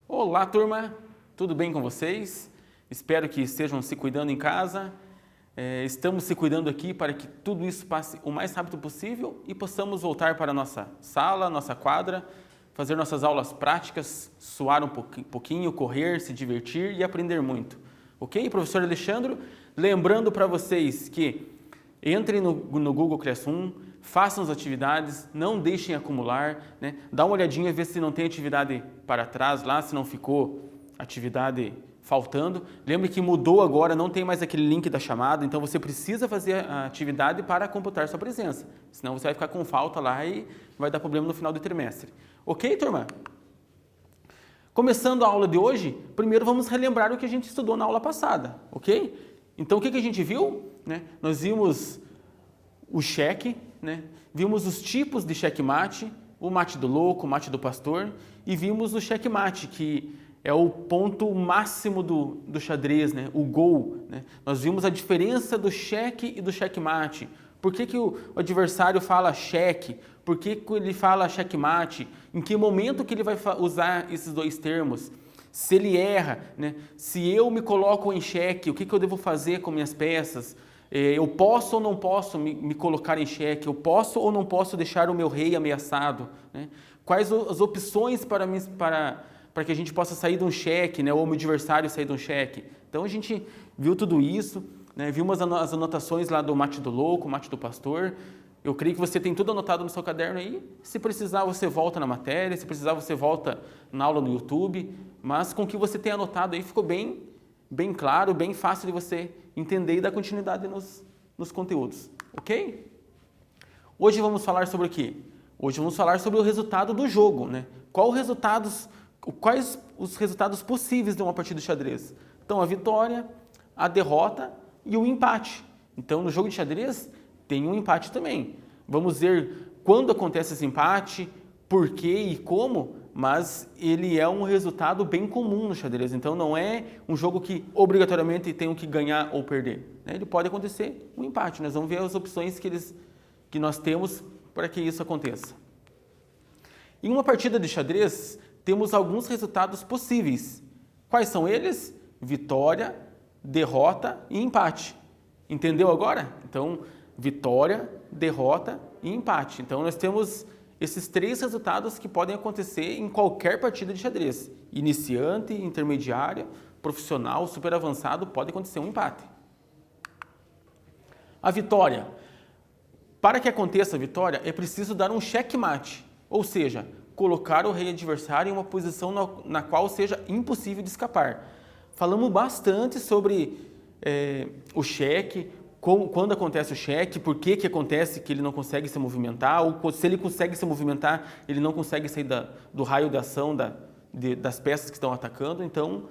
Olá, turma! Tudo bem com vocês? Espero que estejam se cuidando em casa. Estamos se cuidando aqui para que tudo isso passe o mais rápido possível e possamos voltar para a nossa sala, nossa quadra, fazer nossas aulas práticas, suar um pouquinho, correr, se divertir e aprender muito. Ok, professor Alexandre? Lembrando para vocês que entrem no Google Classroom, façam as atividades, não deixem acumular, né? Dá uma olhadinha, vê se não tem atividade para trás lá, se não ficou atividade faltando. Lembre que mudou agora, não tem mais aquele link da chamada, então você precisa fazer a atividade para computar sua presença. Senão você vai ficar com falta lá e vai dar problema no final do trimestre. Ok, turma? Começando a aula de hoje, primeiro vamos relembrar o que a gente estudou na aula passada, ok? Então o que a gente viu? Nós vimos o cheque, vimos os tipos de checkmate, o mate do louco, o mate do pastor, e vimos o checkmate, que é o ponto máximo do xadrez, o gol. Nós vimos a diferença do cheque e do checkmate. Por que o adversário fala cheque? Por que ele fala checkmate? Em que momento que ele vai usar esses dois termos? Se ele erra, se eu me coloco em xeque, o que eu devo fazer com minhas peças? Eu posso ou não posso me colocar em xeque? Eu posso ou não posso deixar o meu rei ameaçado? Quais as opções para que a gente possa sair de um cheque, ou o meu adversário sair de um cheque? Então a gente viu tudo isso, vimos as anotações lá do mate do louco, mate do pastor. Eu creio que você tem tudo anotado no seu caderno aí. Se precisar, você volta na matéria, se precisar, você volta na aula no YouTube, mas com o que você tem anotado aí ficou bem claro, bem fácil de você entender e dar continuidade nos conteúdos, ok? Hoje vamos falar sobre o quê? Hoje vamos falar sobre o resultado do jogo, Quais os resultados possíveis de uma partida de xadrez? Então, a vitória, a derrota e o empate. Então, no jogo de xadrez, tem um empate também. Vamos ver quando acontece esse empate, por quê e como, mas ele é um resultado bem comum no xadrez. Então, não é um jogo que obrigatoriamente tem que ganhar ou perder. Ele pode acontecer um empate. Nós vamos ver as opções que nós temos para que isso aconteça. Em uma partida de xadrez, temos alguns resultados possíveis. Quais são eles? Vitória, derrota e empate. Entendeu agora? Então, vitória, derrota e empate. Então, nós temos esses três resultados que podem acontecer em qualquer partida de xadrez. Iniciante, intermediária, profissional, super avançado, pode acontecer um empate. A vitória. Para que aconteça a vitória, é preciso dar um checkmate, ou seja, colocar o rei adversário em uma posição na qual seja impossível de escapar. Falamos bastante sobre o cheque, quando acontece o cheque, por que acontece que ele não consegue se movimentar, ou se ele consegue se movimentar, ele não consegue sair do raio de ação das peças que estão atacando. Então,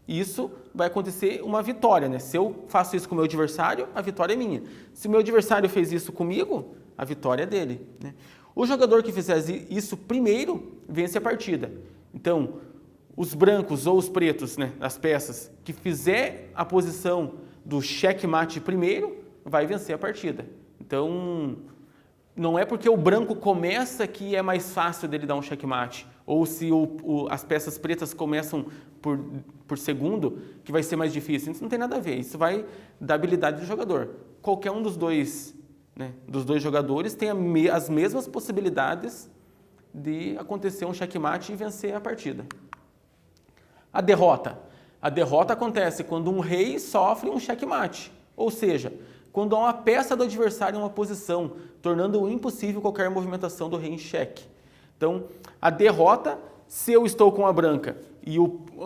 isso vai acontecer uma vitória. Se eu faço isso com o meu adversário, a vitória é minha. Se o meu adversário fez isso comigo, a vitória é dele. O jogador que fizer isso primeiro vence a partida. Então, os brancos ou os pretos, as peças, que fizer a posição do checkmate primeiro, vai vencer a partida. Então, não é porque o branco começa que é mais fácil dele dar um checkmate, ou se as peças pretas começam por segundo, que vai ser mais difícil. Isso não tem nada a ver, isso vai da habilidade do jogador. Qualquer um dos dois jogadores tem as mesmas possibilidades de acontecer um checkmate e vencer a partida. A derrota. A derrota acontece quando um rei sofre um checkmate, ou seja, quando há uma peça do adversário em uma posição, tornando impossível qualquer movimentação do rei em xeque. Então, a derrota, se eu estou com a branca e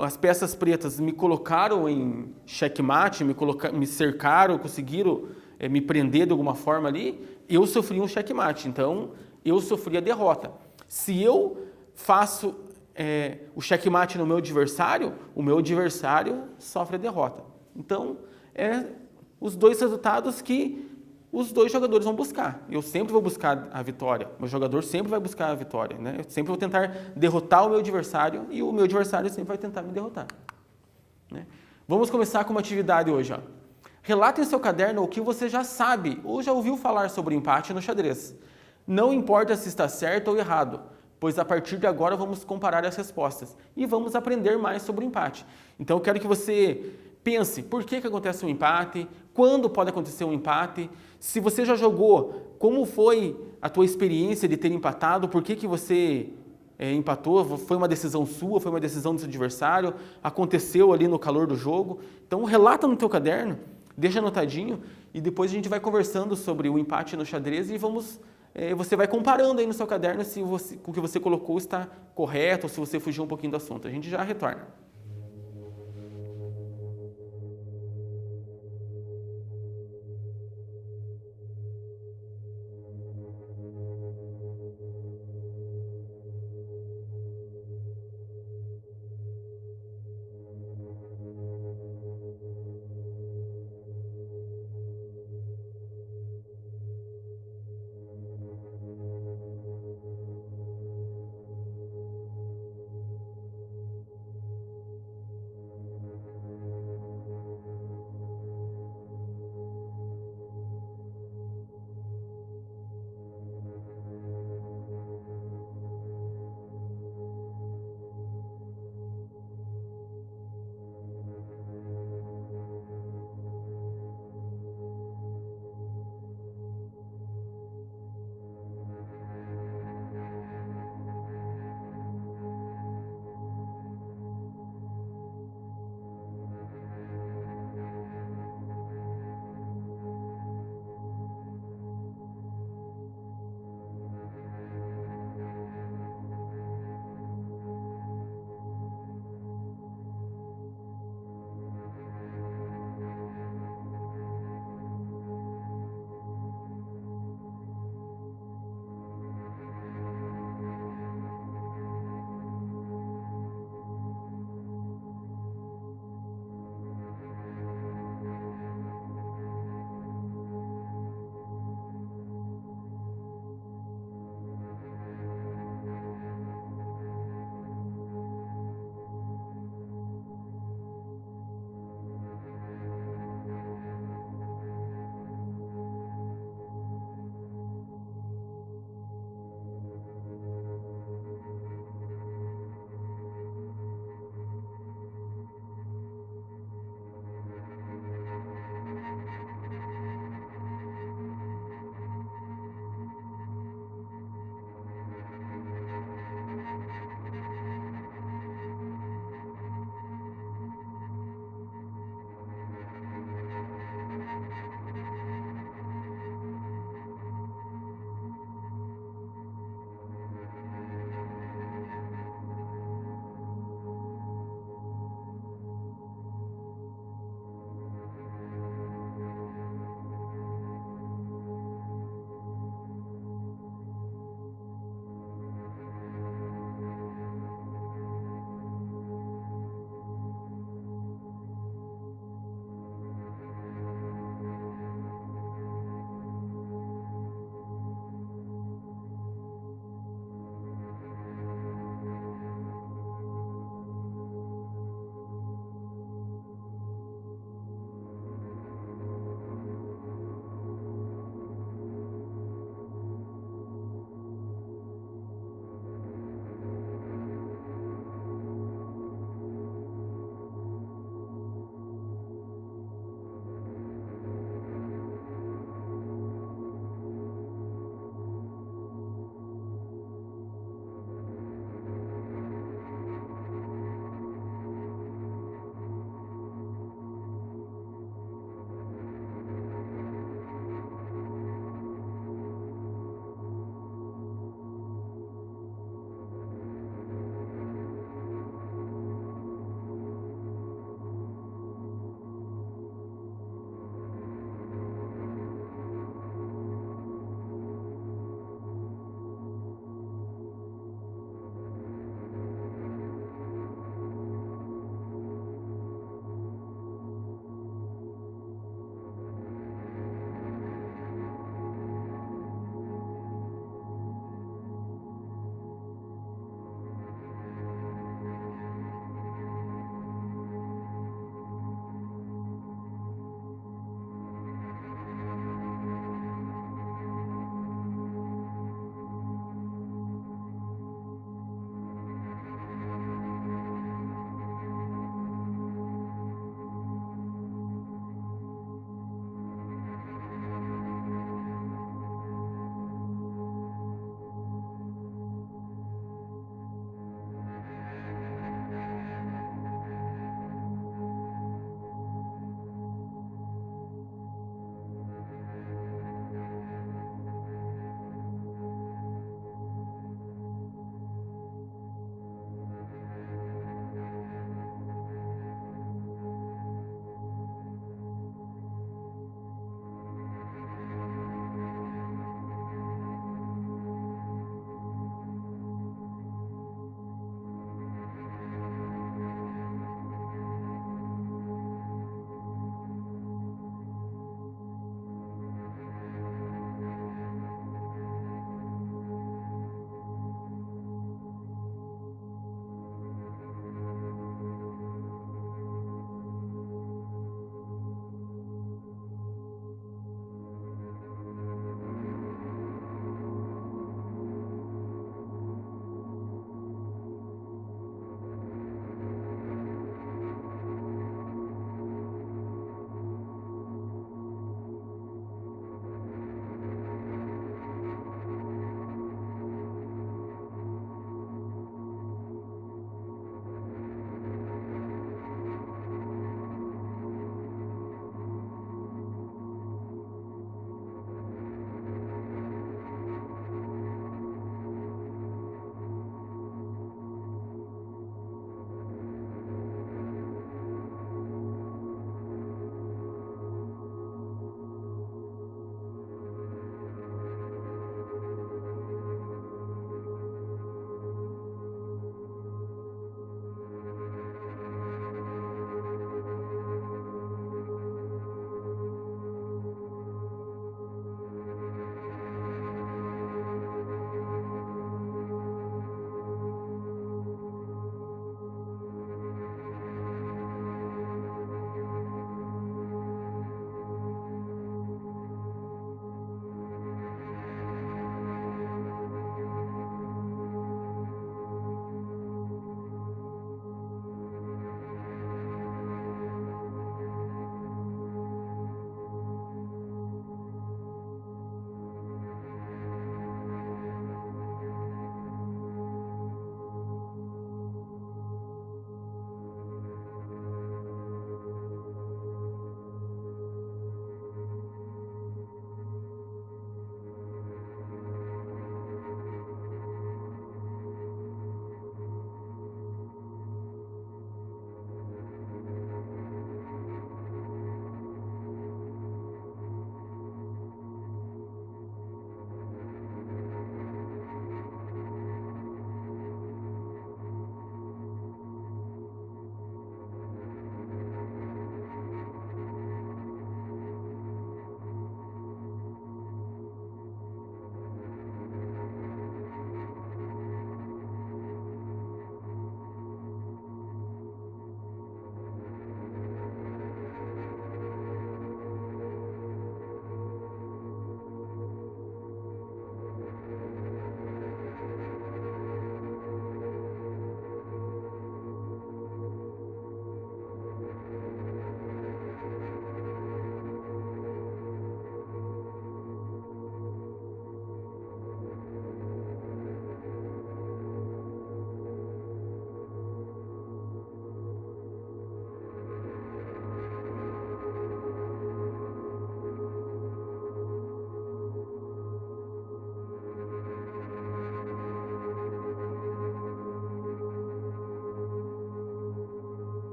as peças pretas me colocaram em checkmate, me cercaram, conseguiram me prender de alguma forma ali, eu sofri um checkmate, então eu sofri a derrota. Se eu faço o checkmate no meu adversário, o meu adversário sofre a derrota. Então, os dois resultados que os dois jogadores vão buscar. Eu sempre vou buscar a vitória, meu jogador sempre vai buscar a vitória. Eu sempre vou tentar derrotar o meu adversário e o meu adversário sempre vai tentar me derrotar. Vamos começar com uma atividade hoje. Relata em seu caderno o que você já sabe ou já ouviu falar sobre o empate no xadrez. Não importa se está certo ou errado, pois a partir de agora vamos comparar as respostas e vamos aprender mais sobre o empate. Então eu quero que você pense por que acontece um empate, quando pode acontecer um empate, se você já jogou, como foi a tua experiência de ter empatado, por que você empatou, foi uma decisão sua, foi uma decisão do seu adversário, aconteceu ali no calor do jogo. Então relata no teu caderno, deixa anotadinho e depois a gente vai conversando sobre o empate no xadrez e você vai comparando aí no seu caderno se o que você colocou está correto ou se você fugiu um pouquinho do assunto. A gente já retorna.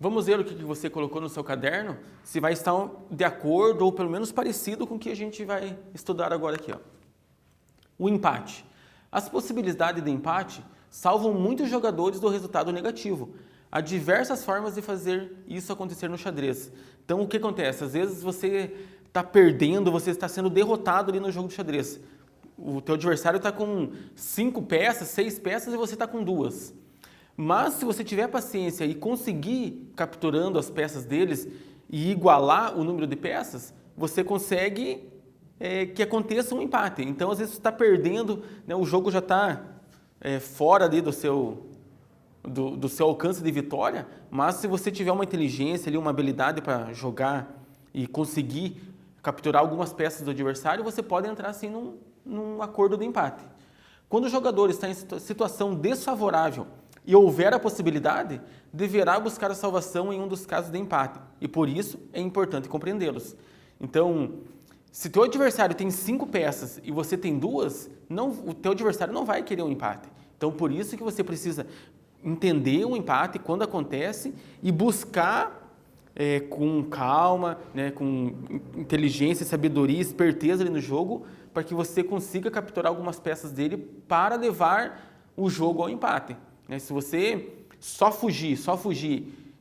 Vamos ver o que você colocou no seu caderno, se vai estar de acordo ou pelo menos parecido com o que a gente vai estudar agora aqui. Ó. O empate. As possibilidades de empate salvam muitos jogadores do resultado negativo. Há diversas formas de fazer isso acontecer no xadrez. Então, o que acontece? Às vezes você está perdendo, você está sendo derrotado ali no jogo de xadrez. O teu adversário está com 5 peças, 6 peças e você está com 2. Mas se você tiver paciência e conseguir capturando as peças deles e igualar o número de peças, você consegue que aconteça um empate. Então, às vezes você está perdendo, né, o jogo já está fora ali do seu alcance de vitória, mas se você tiver uma inteligência, ali, uma habilidade para jogar e conseguir capturar algumas peças do adversário, você pode entrar assim num acordo de empate. Quando o jogador está em situação desfavorável e houver a possibilidade, deverá buscar a salvação em um dos casos de empate, e por isso é importante compreendê-los. Então, se teu adversário tem 5 peças e você tem 2, o teu adversário não vai querer um empate. Então, por isso que você precisa entender o empate quando acontece e buscar com calma, né, com inteligência, sabedoria, esperteza ali no jogo, para que você consiga capturar algumas peças dele para levar o jogo ao empate. Se você só fugir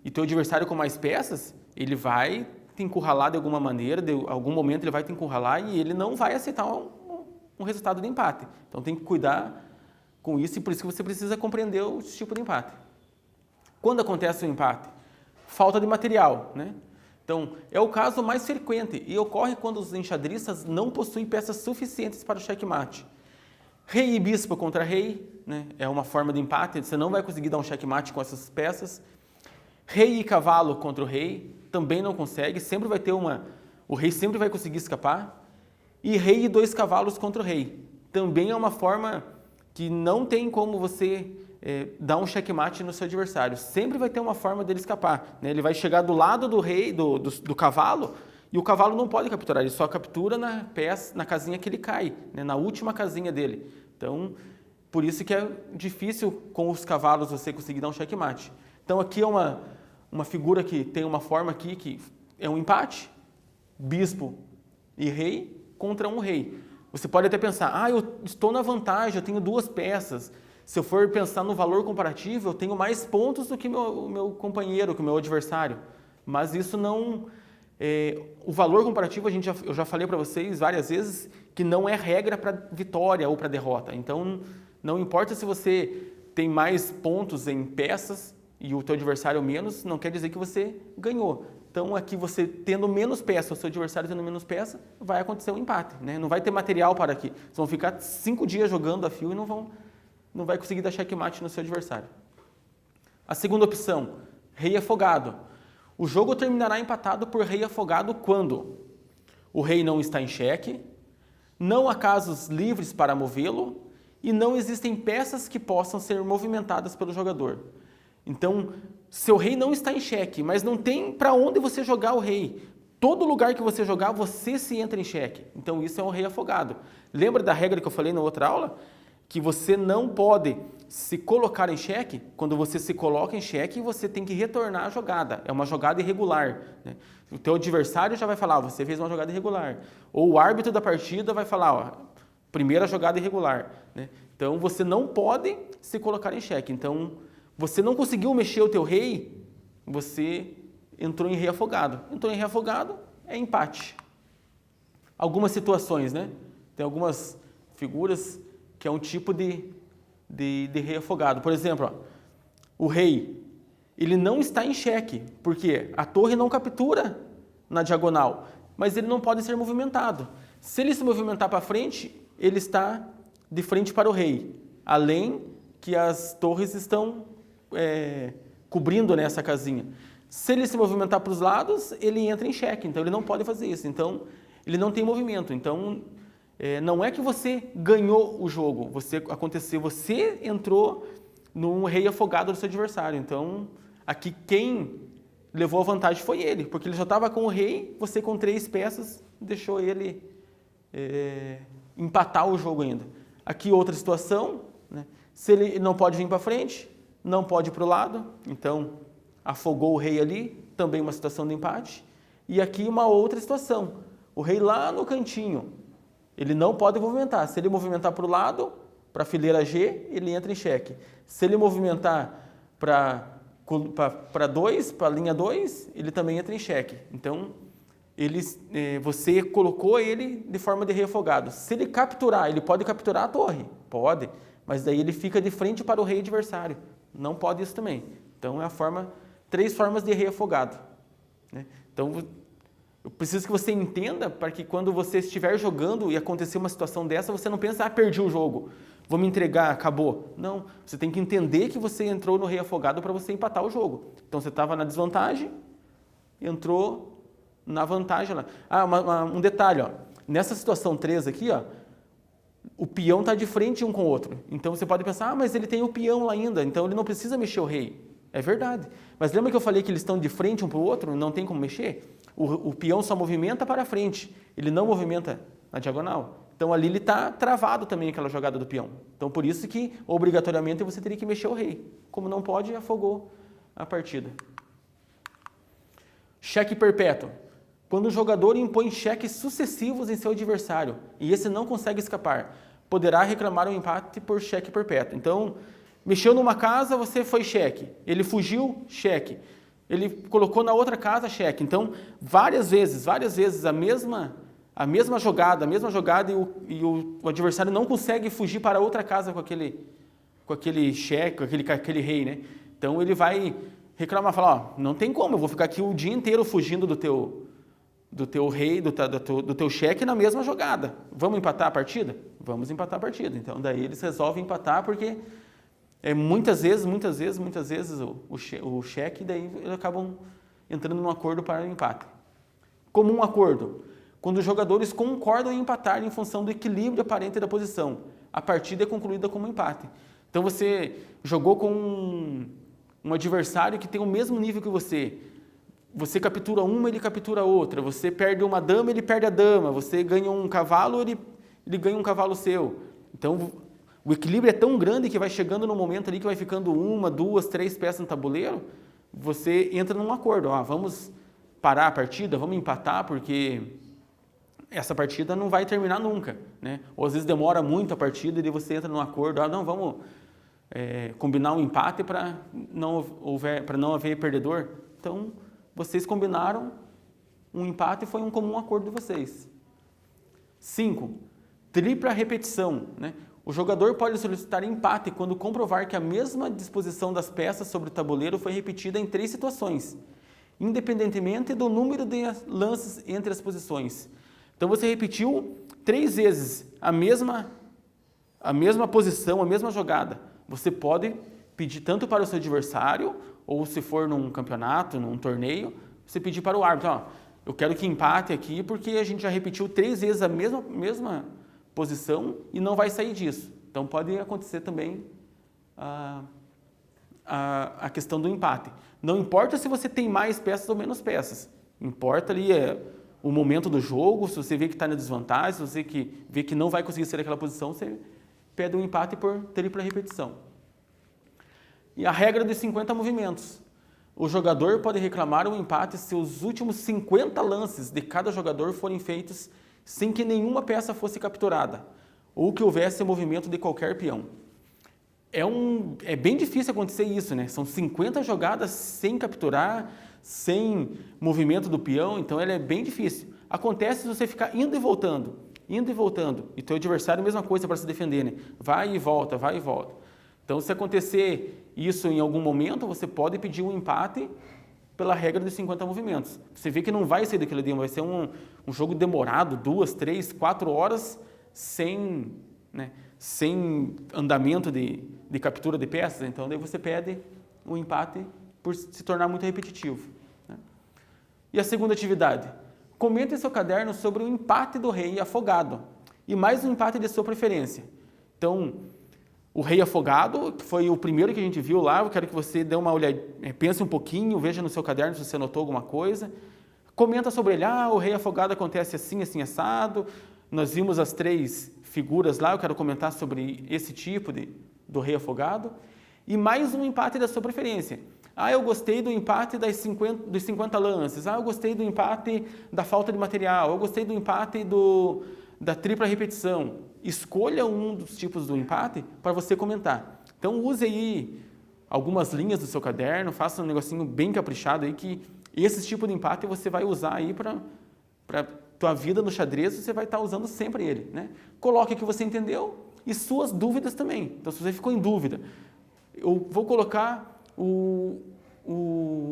e teu adversário com mais peças, ele vai te encurralar de alguma maneira, de algum momento ele vai te encurralar e ele não vai aceitar um resultado de empate. Então tem que cuidar com isso e por isso que você precisa compreender o tipo de empate. Quando acontece o empate? Falta de material, né? Então, é o caso mais frequente e ocorre quando os enxadristas não possuem peças suficientes para o checkmate. Rei e bispo contra rei, né? É uma forma de empate, você não vai conseguir dar um checkmate com essas peças. Rei e cavalo contra o rei, também não consegue, sempre vai ter o rei sempre vai conseguir escapar. E rei e 2 cavalos contra o rei, também é uma forma que não tem como você dar um checkmate no seu adversário, sempre vai ter uma forma dele escapar, né? Ele vai chegar do lado do rei, do cavalo, e o cavalo não pode capturar, ele só captura na casinha que ele cai, né? Na última casinha dele. Então, por isso que é difícil com os cavalos você conseguir dar um checkmate. Então, aqui é uma figura que tem uma forma aqui que é um empate, bispo e rei contra um rei. Você pode até pensar, eu estou na vantagem, eu tenho 2 peças. Se eu for pensar no valor comparativo, eu tenho mais pontos do que o meu companheiro, que o meu adversário. Mas isso não... o valor comparativo, eu já falei para vocês várias vezes, que não é regra para vitória ou para derrota. Então, não importa se você tem mais pontos em peças e o teu adversário menos, não quer dizer que você ganhou. Então, aqui você tendo menos peça, o seu adversário tendo menos peça, vai acontecer um empate, né? Não vai ter material para aqui. Vocês vão ficar 5 dias jogando a fio e não vai conseguir dar checkmate no seu adversário. A segunda opção, rei afogado. O jogo terminará empatado por rei afogado quando o rei não está em xeque, não há casos livres para movê-lo e não existem peças que possam ser movimentadas pelo jogador. Então, seu rei não está em xeque, mas não tem para onde você jogar o rei. Todo lugar que você jogar, você se entra em xeque. Então, isso é um rei afogado. Lembra da regra que eu falei na outra aula? Que você não pode se colocar em xeque. Quando você se coloca em xeque, você tem que retornar a jogada. É uma jogada irregular, né? O teu adversário já vai falar, você fez uma jogada irregular. Ou o árbitro da partida vai falar, primeira jogada irregular, né? Então, você não pode se colocar em xeque. Então, você não conseguiu mexer o teu rei, você entrou em rei afogado. Entrou em rei afogado, é empate. Algumas situações, né? Tem algumas figuras que é um tipo de rei afogado. Por exemplo, o rei, ele não está em xeque, porque a torre não captura na diagonal, mas ele não pode ser movimentado. Se ele se movimentar para frente, ele está de frente para o rei, além que as torres estão cobrindo nessa casinha. Se ele se movimentar para os lados, ele entra em xeque, então ele não pode fazer isso. Então, ele não tem movimento. Então, não é que você ganhou o jogo, você entrou num rei afogado do seu adversário. Então, aqui quem levou a vantagem foi ele, porque ele já estava com o rei, você com 3 peças deixou ele empatar o jogo ainda. Aqui outra situação, né? Se ele não pode vir para frente, não pode ir para o lado, então afogou o rei ali, também uma situação de empate. E aqui uma outra situação. O rei lá no cantinho, ele não pode movimentar. Se ele movimentar para o lado, para a fileira G, ele entra em xeque. Se ele movimentar para 2, para a linha 2, ele também entra em xeque. Então, você colocou ele de forma de rei afogado. Se ele capturar, ele pode capturar a torre? Pode, mas daí ele fica de frente para o rei adversário. Não pode isso também. Então, é 3 formas de rei afogado. Né? Então, eu preciso que você entenda para que quando você estiver jogando e acontecer uma situação dessa, você não pense, perdi o jogo, vou me entregar, acabou. Não, você tem que entender que você entrou no rei afogado para você empatar o jogo. Então, você estava na desvantagem, entrou na vantagem lá. Um detalhe, ó. Nessa situação 3 aqui, ó, o peão está de frente um com o outro. Então, você pode pensar, mas ele tem o peão lá ainda, então ele não precisa mexer o rei. É verdade. Mas lembra que eu falei que eles estão de frente um para o outro, não tem como mexer? O peão só movimenta para frente, ele não movimenta na diagonal. Então, ali ele está travado também aquela jogada do peão. Então, por isso que, obrigatoriamente, você teria que mexer o rei. Como não pode, afogou a partida. Cheque perpétuo. Quando o jogador impõe cheques sucessivos em seu adversário e esse não consegue escapar, poderá reclamar um empate por cheque perpétuo. Então, mexeu numa casa, você foi cheque. Ele fugiu, cheque. Ele colocou na outra casa, cheque. Então, várias vezes, a mesma jogada e o adversário não consegue fugir para outra casa com aquele cheque, com aquele rei, né? Então, ele vai reclamar, falar, não tem como, eu vou ficar aqui o dia inteiro fugindo do teu rei, do teu cheque na mesma jogada. Vamos empatar a partida? Vamos empatar a partida. Então, daí eles resolvem empatar porque muitas vezes o cheque, daí eles acabam entrando num acordo para o empate. Comum acordo. Quando os jogadores concordam em empatar em função do equilíbrio aparente da posição, a partida é concluída como empate. Então, você jogou com um adversário que tem o mesmo nível que você. Você captura uma, ele captura outra. Você perde uma dama, ele perde a dama. Você ganha um cavalo, ele ganha um cavalo seu. Então, o equilíbrio é tão grande que vai chegando no momento ali que vai ficando 1, 2, 3 peças no tabuleiro, você entra num acordo. Vamos parar a partida, vamos empatar, porque essa partida não vai terminar nunca. Né? Ou às vezes demora muito a partida e você entra num acordo. Não, vamos combinar um empate para não haver perdedor. Então, vocês combinaram um empate e foi um comum acordo de vocês. 5. Tripla repetição. Né? O jogador pode solicitar empate quando comprovar que a mesma disposição das peças sobre o tabuleiro foi repetida em 3 situações, independentemente do número de lances entre as posições. Então, você repetiu 3 vezes a mesma posição, a mesma jogada. Você pode pedir tanto para o seu adversário, ou se for num campeonato, num torneio, você pedir para o árbitro, eu quero que empate aqui porque a gente já repetiu 3 vezes a mesma posição e não vai sair disso. Então, pode acontecer também a questão do empate. Não importa se você tem mais peças ou menos peças. Importa ali o momento do jogo, se você vê que está na desvantagem, se você vê que não vai conseguir sair daquela posição, você pede um empate por tripla repetição. E a regra dos 50 movimentos. O jogador pode reclamar um empate se os últimos 50 lances de cada jogador forem feitos sem que nenhuma peça fosse capturada, ou que houvesse movimento de qualquer peão. É bem difícil acontecer isso, né? São 50 jogadas sem capturar, sem movimento do peão, então é bem difícil. Acontece se você ficar indo e voltando, e teu adversário a mesma coisa para se defender, né? Vai e volta. Então, se acontecer isso em algum momento, você pode pedir um empate pela regra dos 50 movimentos. Você vê que não vai ser daquele dia, vai ser um jogo demorado, 2, 3, 4 horas, sem andamento de captura de peças. Então, daí você pede um empate por se tornar muito repetitivo. Né? E a segunda atividade. Comente em seu caderno sobre o empate do rei afogado e mais um empate de sua preferência. Então, o rei afogado, que foi o primeiro que a gente viu lá, eu quero que você dê uma olhada, pense um pouquinho, veja no seu caderno se você anotou alguma coisa. Comenta sobre ele, o rei afogado acontece assim, assim, assado. Nós vimos as 3 figuras lá, eu quero comentar sobre esse tipo do rei afogado. E mais um empate da sua preferência. Ah, eu gostei do empate dos 50 lances. Ah, eu gostei do empate da falta de material. Eu gostei do empate da tripla repetição. Escolha um dos tipos do empate para você comentar. Então, use aí algumas linhas do seu caderno, faça um negocinho bem caprichado aí que esse tipo de empate você vai usar aí para tua vida no xadrez, você vai estar usando sempre ele, né? Coloque o que você entendeu e suas dúvidas também. Então, se você ficou em dúvida, eu vou colocar o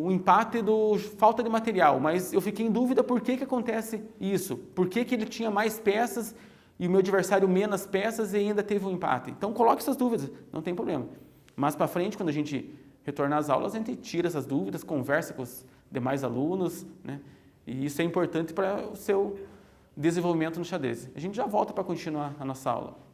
empate do falta de material, mas eu fiquei em dúvida por que acontece isso, por que ele tinha mais peças e o meu adversário menos peças e ainda teve um empate. Então coloque essas dúvidas, não tem problema. Mais para frente, quando a gente retornar às aulas, a gente tira essas dúvidas, conversa com os demais alunos, né? E isso é importante para o seu desenvolvimento no xadrez. A gente já volta para continuar a nossa aula.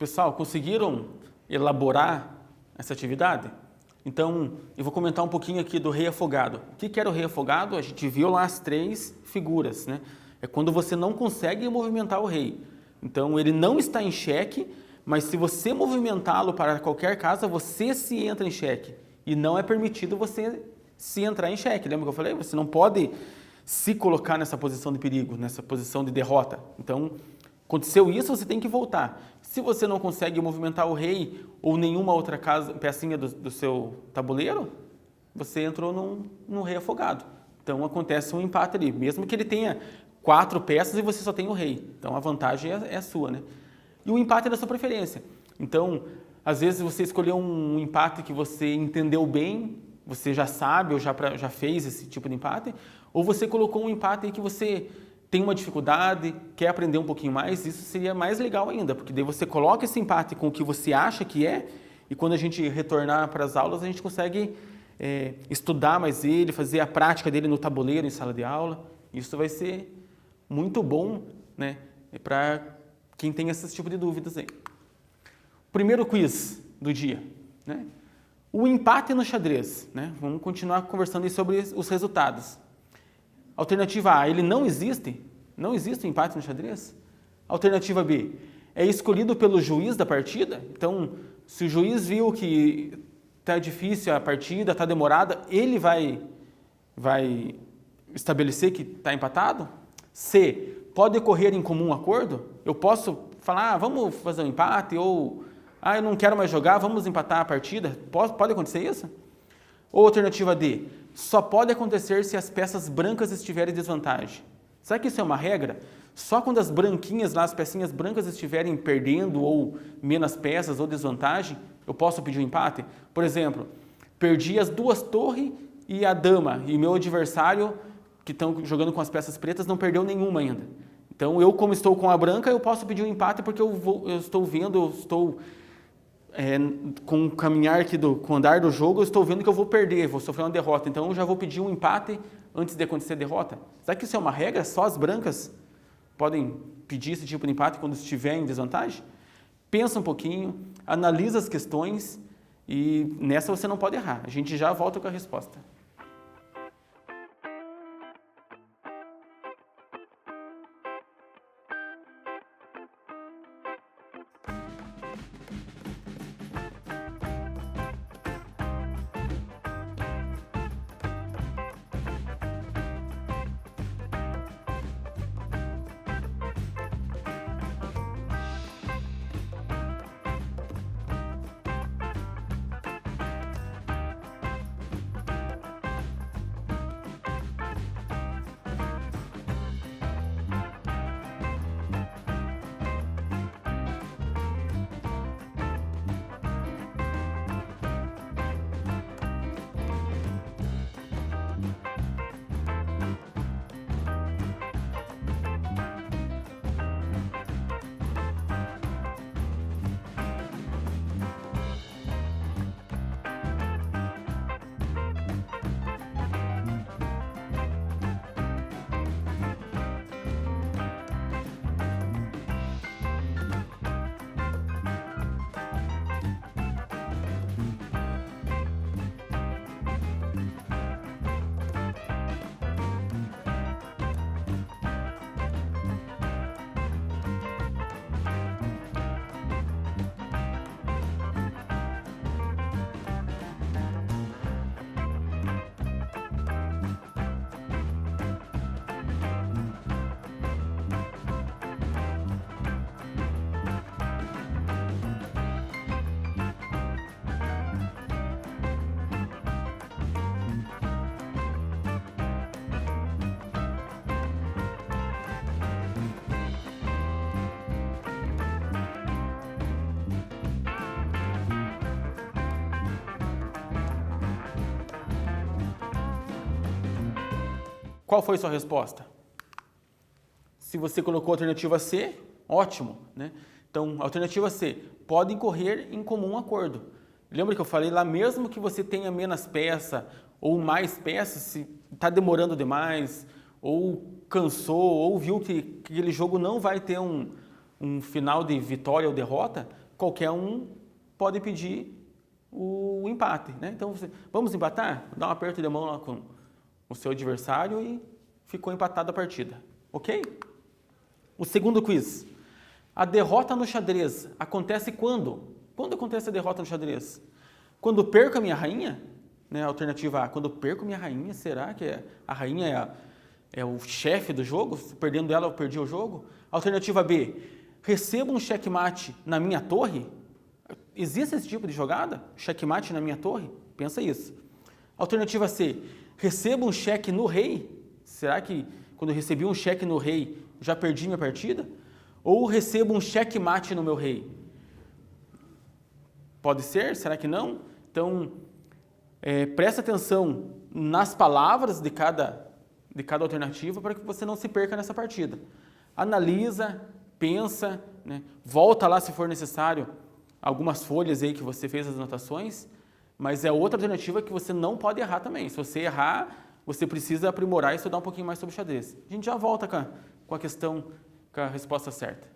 Pessoal, conseguiram elaborar essa atividade? Então, eu vou comentar um pouquinho aqui do rei afogado. O que era o rei afogado? A gente viu lá as 3 figuras, né? É quando você não consegue movimentar o rei. Então, ele não está em xeque, mas se você movimentá-lo para qualquer casa, você se entra em xeque. E não é permitido você se entrar em xeque. Lembra que eu falei? Você não pode se colocar nessa posição de perigo, nessa posição de derrota. Então, aconteceu isso, você tem que voltar. Se você não consegue movimentar o rei ou nenhuma outra pecinha do seu tabuleiro, você entrou num rei afogado. Então, acontece um empate ali, mesmo que ele tenha 4 peças e você só tem o rei. Então, a vantagem é sua, né? E o empate é da sua preferência. Então, às vezes você escolheu um empate que você entendeu bem, você já sabe ou já fez esse tipo de empate, ou você colocou um empate aí que você tem uma dificuldade, quer aprender um pouquinho mais, isso seria mais legal ainda, porque daí você coloca esse empate com o que você acha que é, e quando a gente retornar para as aulas, a gente consegue estudar mais ele, fazer a prática dele no tabuleiro, em sala de aula. Isso vai ser muito bom, né, para quem tem esse tipo de dúvidas aí. Primeiro quiz do dia, né? O empate no xadrez, né? Vamos continuar conversando aí sobre os resultados. Alternativa A, ele não existe? Não existe um empate no xadrez? Alternativa B, é escolhido pelo juiz da partida? Então, se o juiz viu que está difícil a partida, está demorada, ele vai estabelecer que está empatado? C, pode ocorrer em comum acordo? Eu posso falar, vamos fazer um empate, ou eu não quero mais jogar, vamos empatar a partida? Pode acontecer isso? Ou alternativa D, só pode acontecer se as peças brancas estiverem em desvantagem. Será que isso é uma regra? Só quando as branquinhas lá, as pecinhas brancas estiverem perdendo ou menos peças ou desvantagem, eu posso pedir um empate? Por exemplo, perdi as 2 torres e a dama, e meu adversário, que estão jogando com as peças pretas, não perdeu nenhuma ainda. Então, eu, como estou com a branca, eu posso pedir um empate porque eu estou vendo, eu estou com o caminhar aqui, com o andar do jogo, eu estou vendo que eu vou perder, vou sofrer uma derrota. Então, eu já vou pedir um empate antes de acontecer a derrota. Será que isso é uma regra? Só as brancas podem pedir esse tipo de empate quando estiver em desvantagem? Pensa um pouquinho, analisa as questões e nessa você não pode errar. A gente já volta com a resposta. Qual foi a sua resposta? Se você colocou a alternativa C, ótimo, né? Então, alternativa C, pode incorrer em comum acordo. Lembra que eu falei lá, mesmo que você tenha menos peça ou mais peças, se está demorando demais, ou cansou, ou viu que aquele jogo não vai ter um final de vitória ou derrota, qualquer um pode pedir o empate, né? Então, vamos empatar? Dá um aperto de mão lá com o seu adversário e ficou empatada a partida, ok? O segundo quiz. A derrota no xadrez acontece quando? Quando acontece a derrota no xadrez? Quando perco a minha rainha? Né? Alternativa A, quando perco minha rainha, será que a rainha é o chefe do jogo? Perdendo ela, eu perdi o jogo? Alternativa B, recebo um checkmate na minha torre? Existe esse tipo de jogada? Checkmate na minha torre? Pensa isso. Alternativa C, recebo um cheque no rei? Será que quando eu recebi um cheque no rei, já perdi minha partida? Ou recebo um checkmate no meu rei? Pode ser? Será que não? Então, presta atenção nas palavras de cada alternativa para que você não se perca nessa partida. Analisa, pensa, né? Volta lá se for necessário algumas folhas aí que você fez as anotações, mas é outra alternativa que você não pode errar também. Se você errar, você precisa aprimorar e estudar um pouquinho mais sobre xadrez. A gente já volta com a questão, com a resposta certa.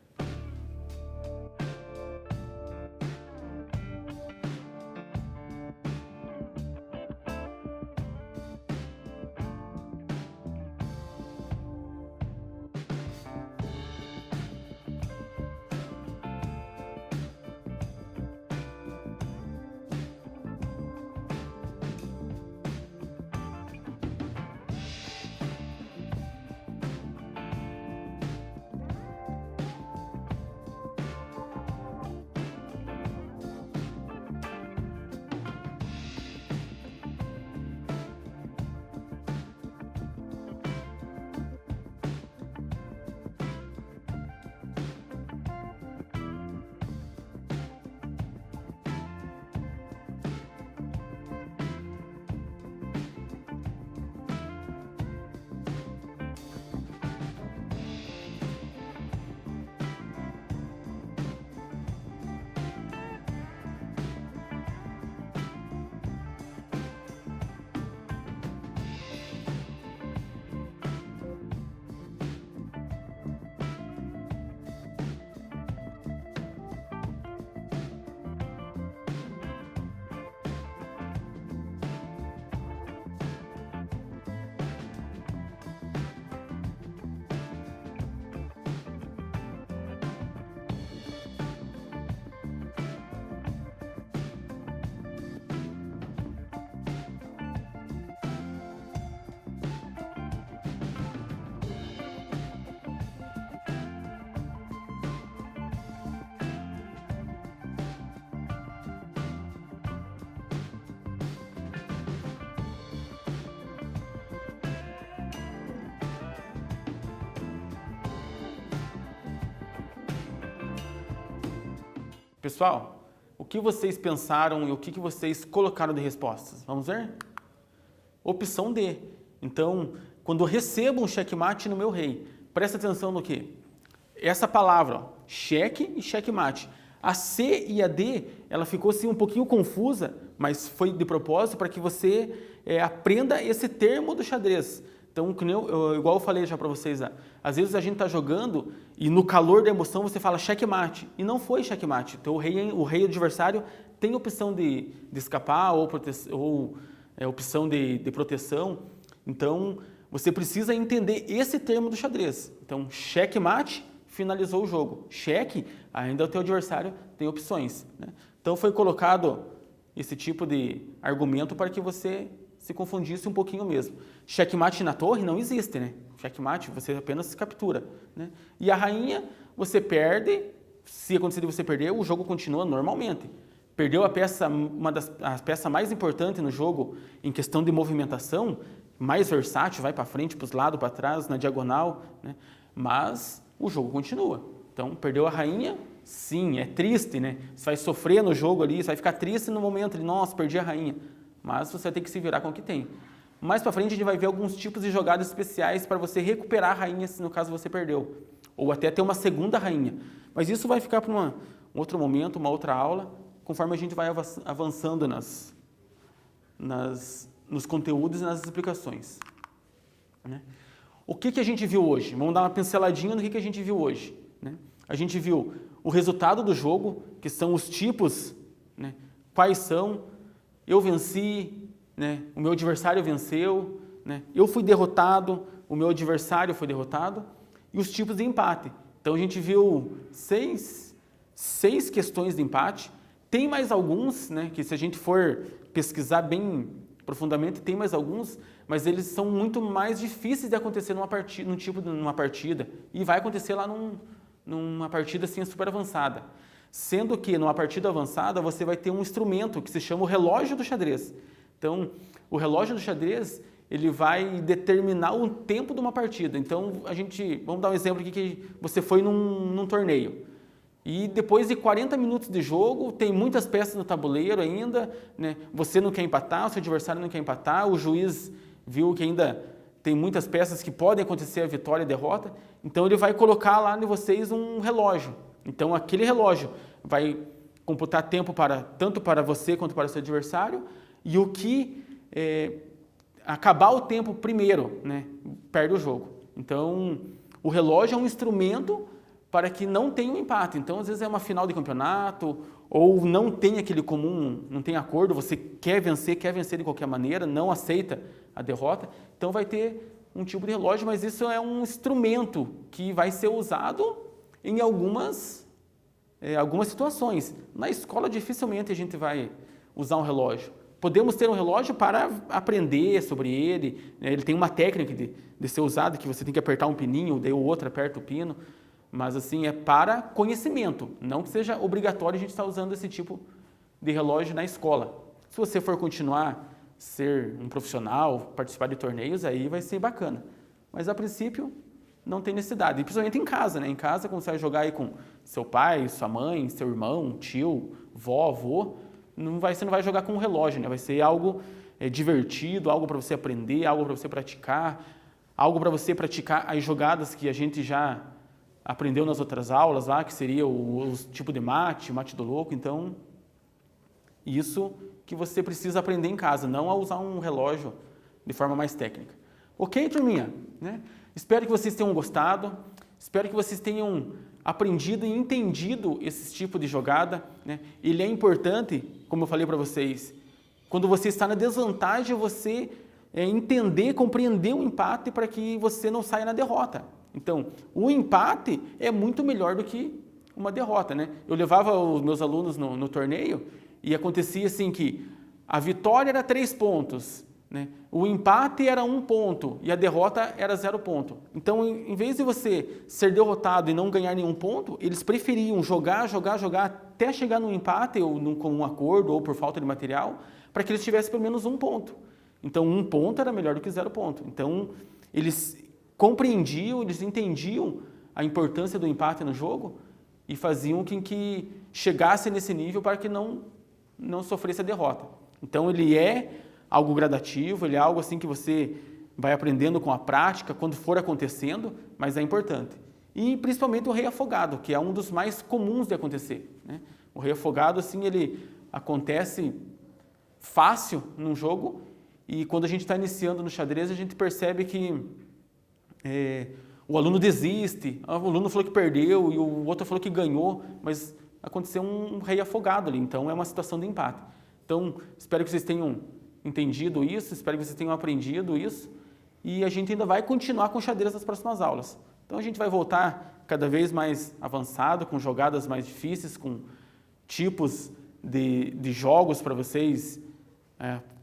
Pessoal, o que vocês pensaram e o que vocês colocaram de respostas? Vamos ver? Opção D. Então, quando eu recebo um checkmate no meu rei, presta atenção no quê? Essa palavra, ó, cheque e checkmate. A C e a D, ela ficou assim um pouquinho confusa, mas foi de propósito para que você aprenda esse termo do xadrez. Então, igual eu falei já para vocês, às vezes a gente está jogando e no calor da emoção você fala checkmate, e não foi checkmate. Então, o rei adversário tem opção de escapar ou opção de proteção. Então, você precisa entender esse termo do xadrez. Então, checkmate, finalizou o jogo. Cheque, ainda o teu adversário tem opções, né? Então, foi colocado esse tipo de argumento para que você se confundisse um pouquinho mesmo. Checkmate na torre não existe, né? Checkmate, você apenas captura, né? E a rainha, você perde, se acontecer de você perder, o jogo continua normalmente. Perdeu a peça, a peça mais importante no jogo em questão de movimentação, mais versátil, vai para frente, para os lados, para trás, na diagonal, né? Mas o jogo continua. Então, perdeu a rainha, sim, é triste, né? Você vai sofrer no jogo ali, você vai ficar triste no momento de, nossa, perdi a rainha. Mas você vai ter que se virar com o que tem. Mais para frente a gente vai ver alguns tipos de jogadas especiais para você recuperar a rainha, se no caso você perdeu. Ou até ter uma segunda rainha. Mas isso vai ficar para um outro momento, uma outra aula, conforme a gente vai avançando nos conteúdos e nas explicações, né? O que a gente viu hoje? Vamos dar uma pinceladinha no que a gente viu hoje, né? A gente viu o resultado do jogo, que são os tipos, né? Quais são, eu venci, né? O meu adversário venceu, né? Eu fui derrotado, o meu adversário foi derrotado, e os tipos de empate. Então a gente viu seis questões de empate. Tem mais alguns, né? Que se a gente for pesquisar bem profundamente, tem mais alguns, mas eles são muito mais difíceis de acontecer numa partida, e vai acontecer lá numa partida assim super avançada. Sendo que numa partida avançada você vai ter um instrumento que se chama o relógio do xadrez. Então, o relógio do xadrez, ele vai determinar o tempo de uma partida. Então, vamos dar um exemplo aqui que você foi num torneio. E depois de 40 minutos de jogo, tem muitas peças no tabuleiro ainda, né? Você não quer empatar, o seu adversário não quer empatar, o juiz viu que ainda tem muitas peças que podem acontecer a vitória e a derrota, então ele vai colocar lá em vocês um relógio. Então aquele relógio vai computar tempo tanto para você quanto para o seu adversário, e o que acabar o tempo primeiro, né, perde o jogo. Então o relógio é um instrumento para que não tenha um empate. Então, às vezes é uma final de campeonato, ou não tem aquele comum, não tem acordo, você quer vencer de qualquer maneira, não aceita a derrota, então vai ter um tipo de relógio, mas isso é um instrumento que vai ser usado em algumas situações. Na escola, dificilmente a gente vai usar um relógio. Podemos ter um relógio para aprender sobre ele, né? Ele tem uma técnica de ser usado, que você tem que apertar um pininho, daí o outro aperta o pino, mas assim, é para conhecimento, não que seja obrigatório a gente estar usando esse tipo de relógio na escola. Se você for continuar ser um profissional, participar de torneios, aí vai ser bacana. Mas a princípio, não tem necessidade. E principalmente em casa, né? Em casa, quando você vai jogar aí com seu pai, sua mãe, seu irmão, tio, vó, avô, você não vai jogar com um relógio, né? Vai ser algo divertido, algo para você aprender, algo para você praticar, algo para você praticar as jogadas que a gente já aprendeu nas outras aulas lá, que seria o tipo de mate, o mate do louco. Então, isso que você precisa aprender em casa, não a usar um relógio de forma mais técnica. Ok, turminha? Né? Espero que vocês tenham gostado, espero que vocês tenham aprendido e entendido esse tipo de jogada, né? Ele é importante, como eu falei para vocês, quando você está na desvantagem, você entender, compreender o empate para que você não saia na derrota. Então, o empate é muito melhor do que uma derrota, né? Eu levava os meus alunos no torneio e acontecia assim que a vitória era 3 pontos, né? O empate era 1 ponto e a derrota era 0 ponto. Então, em vez de você ser derrotado e não ganhar nenhum ponto, eles preferiam jogar até chegar no empate, ou com um acordo, ou por falta de material, para que eles tivessem pelo menos 1 ponto. Então, 1 ponto era melhor do que 0 ponto. Então, eles compreendiam, eles entendiam a importância do empate no jogo e faziam com que chegasse nesse nível para que não sofresse a derrota. Então, ele é algo gradativo, ele é algo assim que você vai aprendendo com a prática, quando for acontecendo, mas é importante. E principalmente o rei afogado, que é um dos mais comuns de acontecer, né? O rei afogado, assim, ele acontece fácil num jogo, e quando a gente está iniciando no xadrez, a gente percebe que o aluno desiste, o aluno falou que perdeu e o outro falou que ganhou, mas aconteceu um rei afogado ali, então é uma situação de empate. Então, espero que vocês tenham entendido isso, espero que vocês tenham aprendido isso, e a gente ainda vai continuar com o xadrez nas próximas aulas. Então, a gente vai voltar cada vez mais avançado, com jogadas mais difíceis, com tipos de jogos para vocês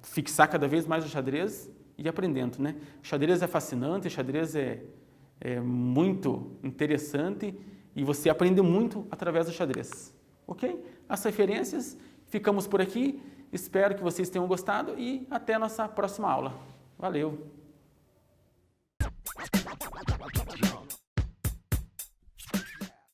fixar cada vez mais o xadrez e aprendendo, né? O xadrez é fascinante, o xadrez é muito interessante e você aprende muito através do xadrez, ok? As referências, ficamos por aqui, espero que vocês tenham gostado e até a nossa próxima aula. Valeu!